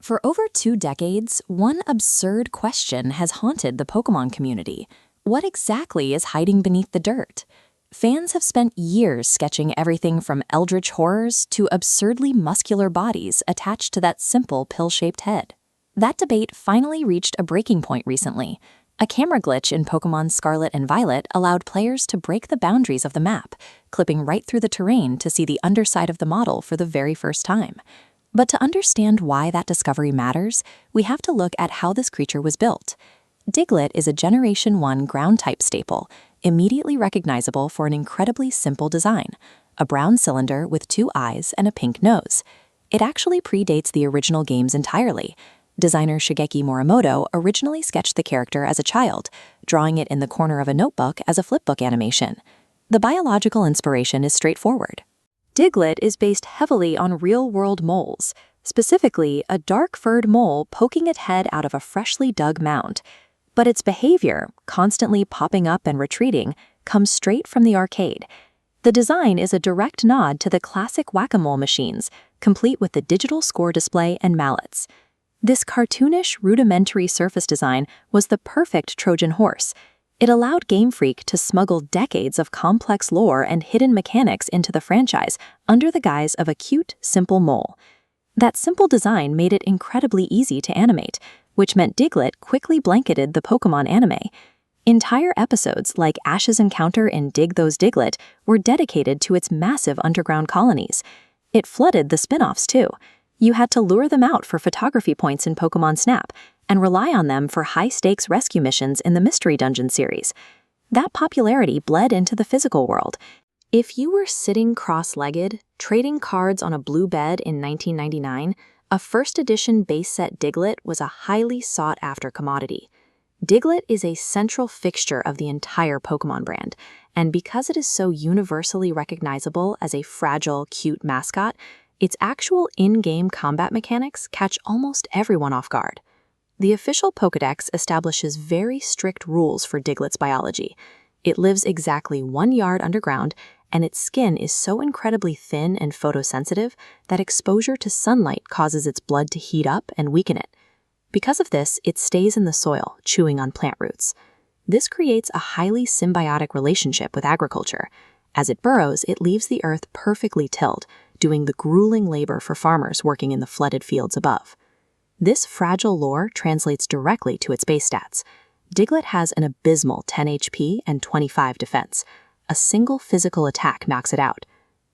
For over 2 decades, one absurd question has haunted the Pokémon community. What exactly is hiding beneath the dirt? Fans have spent years sketching everything from eldritch horrors to absurdly muscular bodies attached to that simple pill-shaped head. That debate finally reached a breaking point recently. A camera glitch in Pokémon Scarlet and Violet allowed players to break the boundaries of the map, clipping right through the terrain to see the underside of the model for the very first time. But to understand why that discovery matters, we have to look at how this creature was built. Diglett is a Generation 1 ground-type staple, immediately recognizable for an incredibly simple design, a brown cylinder with 2 eyes and a pink nose. It actually predates the original games entirely. Designer Shigeki Morimoto originally sketched the character as a child, drawing it in the corner of a notebook as a flipbook animation. The biological inspiration is straightforward. Diglett is based heavily on real-world moles, specifically a dark-furred mole poking its head out of a freshly dug mound. But its behavior, constantly popping up and retreating, comes straight from the arcade. The design is a direct nod to the classic whack-a-mole machines, complete with the digital score display and mallets. This cartoonish, rudimentary surface design was the perfect Trojan horse. It allowed Game Freak to smuggle decades of complex lore and hidden mechanics into the franchise under the guise of a cute, simple mole. That simple design made it incredibly easy to animate, which meant Diglett quickly blanketed the Pokémon anime. Entire episodes, like Ash's encounter in Dig Those Diglett, were dedicated to its massive underground colonies. It flooded the spin-offs, too. You had to lure them out for photography points in Pokémon Snap, and rely on them for high-stakes rescue missions in the Mystery Dungeon series. That popularity bled into the physical world. If you were sitting cross-legged, trading cards on a blue bed in 1999, a first-edition base set Diglett was a highly sought-after commodity. Diglett is a central fixture of the entire Pokémon brand, and because it is so universally recognizable as a fragile, cute mascot, its actual in-game combat mechanics catch almost everyone off guard. The official Pokédex establishes very strict rules for Diglett's biology. It lives exactly 1 yard underground, and its skin is so incredibly thin and photosensitive that exposure to sunlight causes its blood to heat up and weaken it. Because of this, it stays in the soil, chewing on plant roots. This creates a highly symbiotic relationship with agriculture. As it burrows, it leaves the earth perfectly tilled, doing the grueling labor for farmers working in the flooded fields above. This fragile lore translates directly to its base stats. Diglett has an abysmal 10 HP and 25 defense. A single physical attack knocks it out.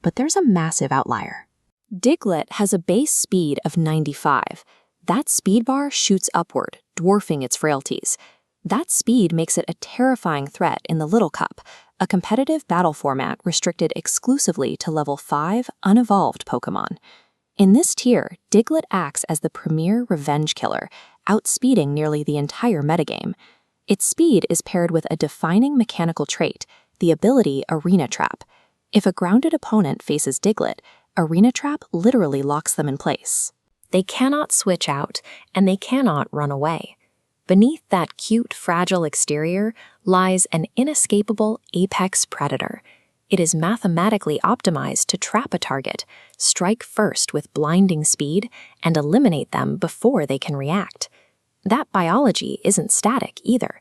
But there's a massive outlier. Diglett has a base speed of 95. That speed bar shoots upward, dwarfing its frailties. That speed makes it a terrifying threat in the Little Cup, a competitive battle format restricted exclusively to level 5 unevolved Pokémon. In this tier, Diglett acts as the premier revenge killer, outspeeding nearly the entire metagame. Its speed is paired with a defining mechanical trait, the ability Arena Trap. If a grounded opponent faces Diglett, Arena Trap literally locks them in place. They cannot switch out, and they cannot run away. Beneath that cute, fragile exterior lies an inescapable apex predator. It is mathematically optimized to trap a target, strike first with blinding speed, and eliminate them before they can react. That biology isn't static either.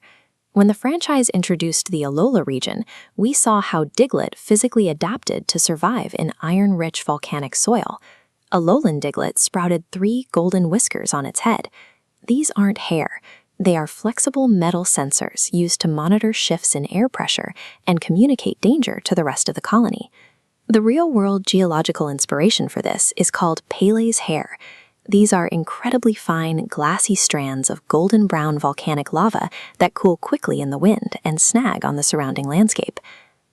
When the franchise introduced the Alola region, we saw how Diglett physically adapted to survive in iron-rich volcanic soil. Alolan Diglett sprouted 3 golden whiskers on its head. These aren't hair. They are flexible metal sensors used to monitor shifts in air pressure and communicate danger to the rest of the colony. The real-world geological inspiration for this is called Pele's hair. These are incredibly fine, glassy strands of golden-brown volcanic lava that cool quickly in the wind and snag on the surrounding landscape.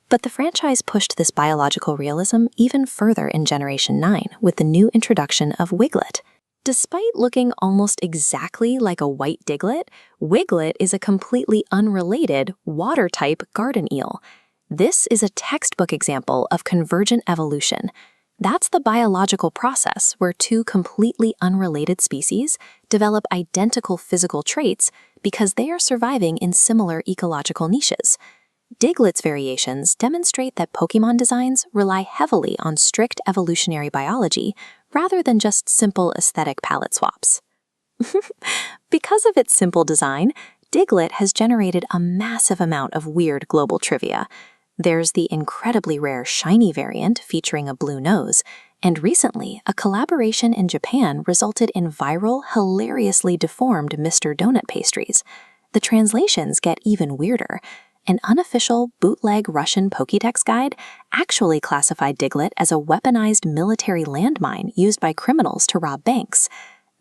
But the franchise pushed this biological realism even further in Generation 9 with the new introduction of Wiglet. Despite looking almost exactly like a white Diglett, Wiglet is a completely unrelated, water-type garden eel. This is a textbook example of convergent evolution. That's the biological process where 2 completely unrelated species develop identical physical traits because they are surviving in similar ecological niches. Diglett's variations demonstrate that Pokémon designs rely heavily on strict evolutionary biology rather than just simple aesthetic palette swaps. Because of its simple design, Diglett has generated a massive amount of weird global trivia. There's the incredibly rare shiny variant featuring a blue nose, and recently, a collaboration in Japan resulted in viral, hilariously deformed Mr. Donut pastries. The translations get even weirder. An unofficial, bootleg Russian Pokédex guide actually classified Diglett as a weaponized military landmine used by criminals to rob banks.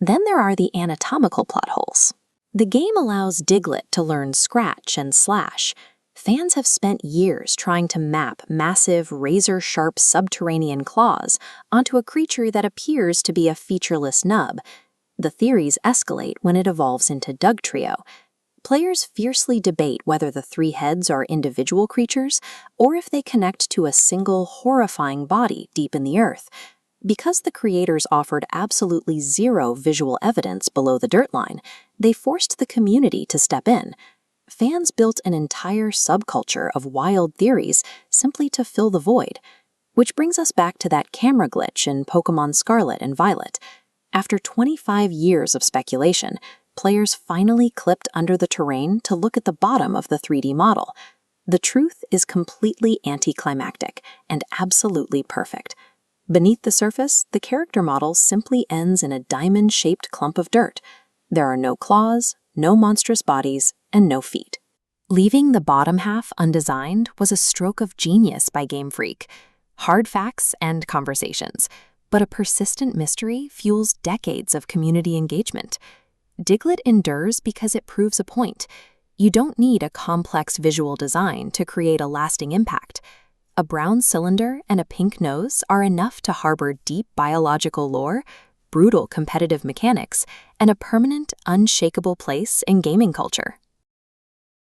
Then there are the anatomical plot holes. The game allows Diglett to learn Scratch and Slash. Fans have spent years trying to map massive, razor-sharp subterranean claws onto a creature that appears to be a featureless nub. The theories escalate when it evolves into Dugtrio. Players fiercely debate whether the three heads are individual creatures or if they connect to a single, horrifying body deep in the earth. Because the creators offered absolutely zero visual evidence below the dirt line, they forced the community to step in. Fans built an entire subculture of wild theories simply to fill the void. Which brings us back to that camera glitch in Pokémon Scarlet and Violet. After 25 years of speculation, players finally clipped under the terrain to look at the bottom of the 3D model. The truth is completely anticlimactic and absolutely perfect. Beneath the surface, the character model simply ends in a diamond-shaped clump of dirt. There are no claws, no monstrous bodies, and no feet. Leaving the bottom half undesigned was a stroke of genius by Game Freak. Hard facts and conversations, but a persistent mystery fuels decades of community engagement. Diglett endures because it proves a point. You don't need a complex visual design to create a lasting impact. A brown cylinder and a pink nose are enough to harbor deep biological lore, brutal competitive mechanics, and a permanent, unshakable place in gaming culture.